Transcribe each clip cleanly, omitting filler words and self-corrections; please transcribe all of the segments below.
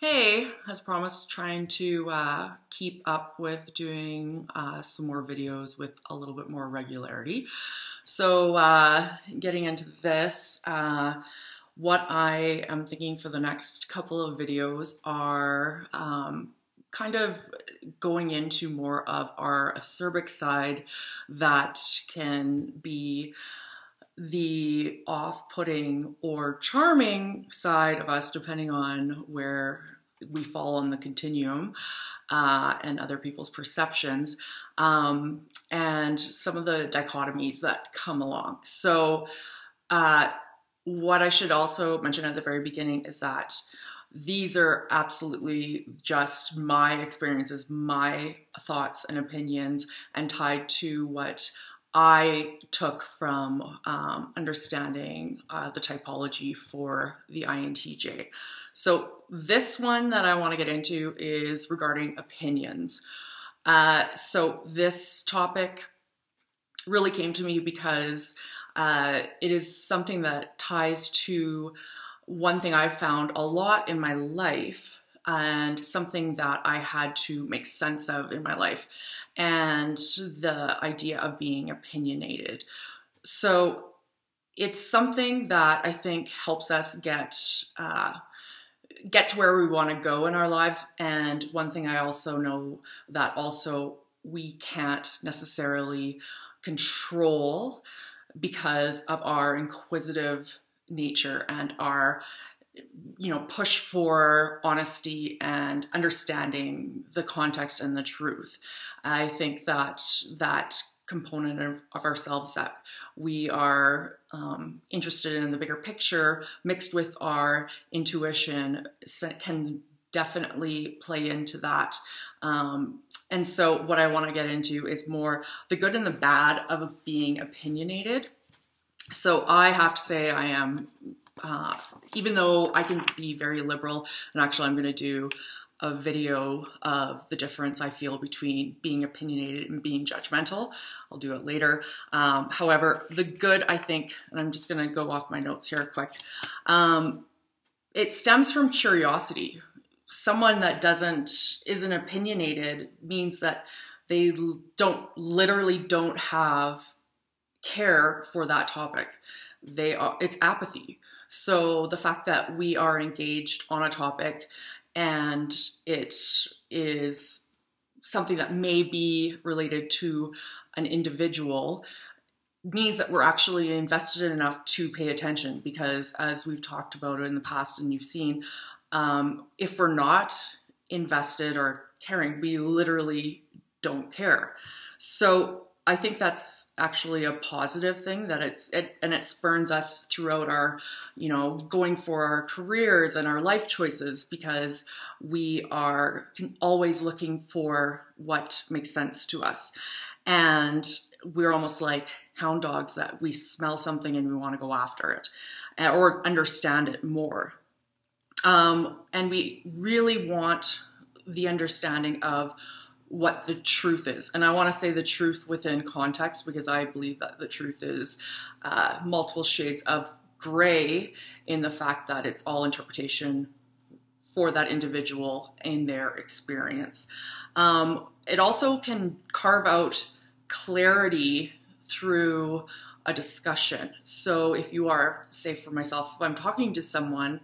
Hey, as promised, trying to keep up with doing some more videos with a little bit more regularity. So getting into this, what I am thinking for the next couple of videos are kind of going into more of our acerbic side that can be the off-putting or charming side of us, depending on where we fall on the continuum and other people's perceptions, and some of the dichotomies that come along. So what I should also mention at the very beginning is that these are absolutely just my experiences, my thoughts and opinions, and tied to what I took from understanding the typology for the INTJ. So this one that I want to get into is regarding opinions. So this topic really came to me because it is something that ties to one thing I found a lot in my life and something that I had to make sense of in my life, and the idea of being opinionated. So it's something that I think helps us get to where we want to go in our lives. And one thing I also know that also we can't necessarily control because of our inquisitive nature and our push for honesty and understanding the context and the truth. I think that that component of ourselves that we are interested in the bigger picture mixed with our intuition can definitely play into that. And so what I want to get into is more the good and the bad of being opinionated. So I have to say I am even though I can be very liberal, and actually I'm going to do a video of the difference I feel between being opinionated and being judgmental. I'll do it later. However, the good, I think, and I'm just going to go off my notes here quick, it stems from curiosity. Someone that isn't opinionated means that they literally don't have care for that topic. It's apathy. So the fact that we are engaged on a topic and it is something that may be related to an individual means that we're actually invested enough to pay attention, because as we've talked about in the past and you've seen, if we're not invested or caring, we literally don't care. So I think that's actually a positive thing, that it spurns us throughout our, going for our careers and our life choices, because we are always looking for what makes sense to us. And we're almost like hound dogs that we smell something and we want to go after it or understand it more. And we really want the understanding of what the truth is. And I want to say the truth within context, because I believe that the truth is multiple shades of gray in the fact that it's all interpretation for that individual in their experience. It also can carve out clarity through a discussion. So if you are, say for myself, if I'm talking to someone,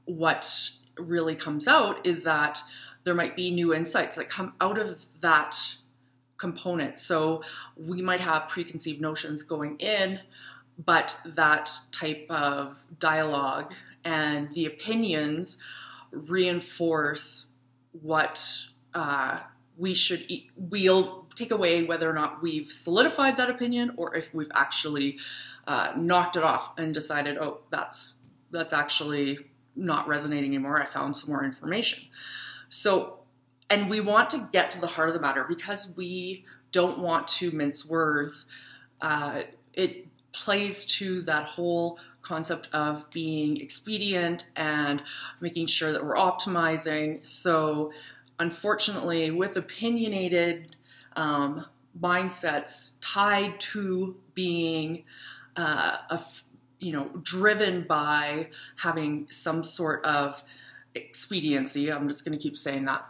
what really comes out is that there might be new insights that come out of that component. So we might have preconceived notions going in, but that type of dialogue and the opinions reinforce what we'll take away, whether or not we've solidified that opinion or if we've actually knocked it off and decided, oh, that's actually not resonating anymore. I found some more information. So, and we want to get to the heart of the matter because we don't want to mince words. It plays to that whole concept of being expedient and making sure that we're optimizing. So unfortunately, with opinionated mindsets tied to being driven by having some sort of expediency, I'm just going to keep saying that,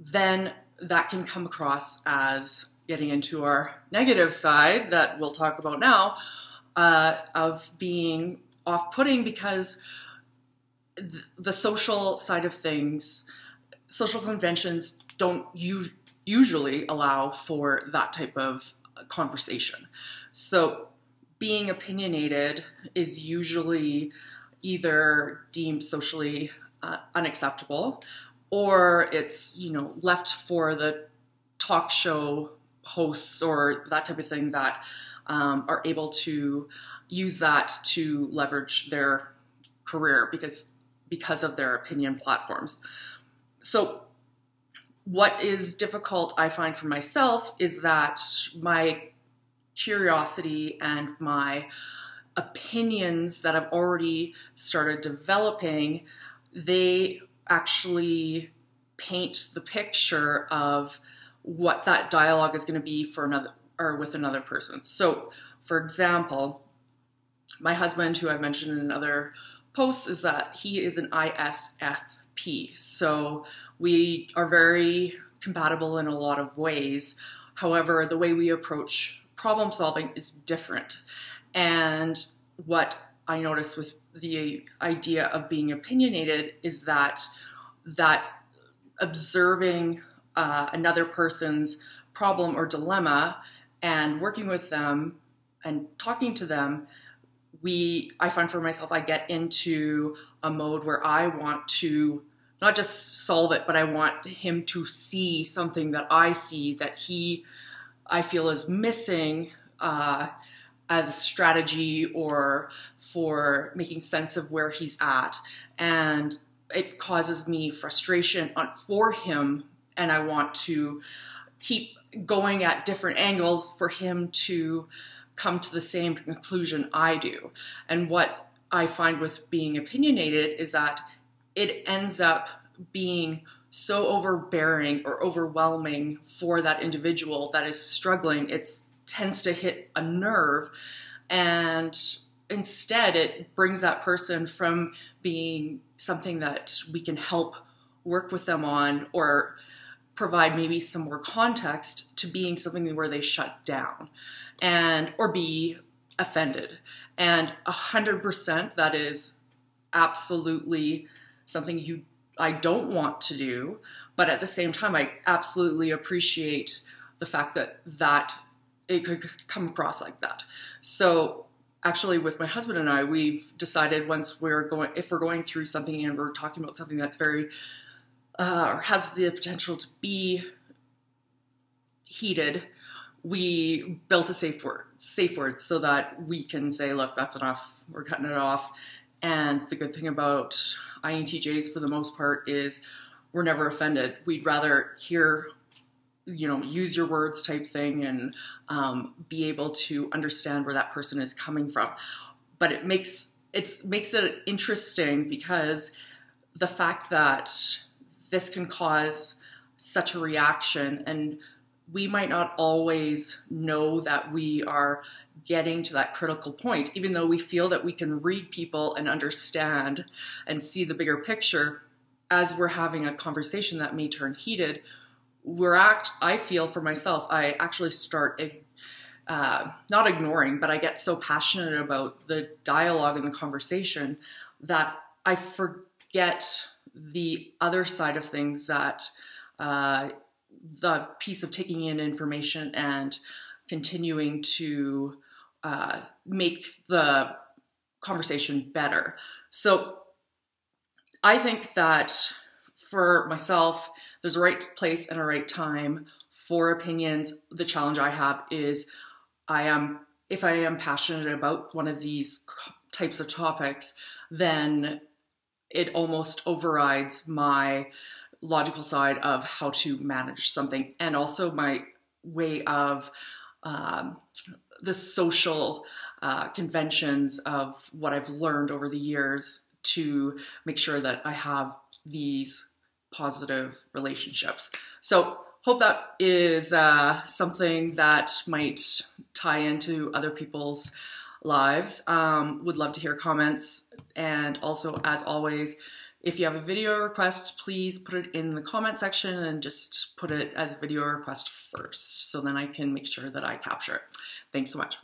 then that can come across as getting into our negative side that we'll talk about now, of being off-putting, because the social side of things, social conventions don't usually allow for that type of conversation. So being opinionated is usually either deemed socially unacceptable, or it's, you know, left for the talk show hosts or that type of thing that are able to use that to leverage their career because of their opinion platforms. So what is difficult, I find, for myself is that my curiosity and my opinions that I've already started developing, they actually paint the picture of what that dialogue is going to be for another, or with another person. So, for example, my husband, who I've mentioned in other posts, is that he is an ISFP. So we are very compatible in a lot of ways. However, the way we approach problem solving is different. And what I notice with the idea of being opinionated is that observing another person's problem or dilemma and working with them and talking to them, I find for myself, I get into a mode where I want to not just solve it, but I want him to see something that I see that I feel is missing as a strategy or for making sense of where he's at. And it causes me frustration for him, and I want to keep going at different angles for him to come to the same conclusion I do. And what I find with being opinionated is that it ends up being so overbearing or overwhelming for that individual that is struggling. It tends to hit a nerve, and instead it brings that person from being something that we can help work with them on or provide maybe some more context to being something where they shut down or be offended. And 100% that is absolutely something I don't want to do, but at the same time I absolutely appreciate the fact that it could come across like that. So actually with my husband and I, we've decided if we're going through something and we're talking about something that's very or has the potential to be heated, we built a safe word so that we can say, look, that's enough, we're cutting it off. And the good thing about INTJs for the most part is we're never offended. We'd rather hear, use your words type thing and be able to understand where that person is coming from. But it makes it interesting because the fact that this can cause such a reaction, and we might not always know that we are getting to that critical point, even though we feel that we can read people and understand and see the bigger picture. As we're having a conversation that may turn heated, I feel for myself, I actually start not ignoring, but I get so passionate about the dialogue and the conversation that I forget the other side of things, that the piece of taking in information and continuing to make the conversation better. So I think that for myself, there's a right place and a right time for opinions. The challenge I have is if I am passionate about one of these types of topics, then it almost overrides my logical side of how to manage something, and also my way of the social conventions of what I've learned over the years to make sure that I have these positive relationships. So hope that is something that might tie into other people's lives. Would love to hear comments. And also, as always, If you have a video request, please put it in the comment section and just put it as video request first, so then I can make sure that I capture it. Thanks so much.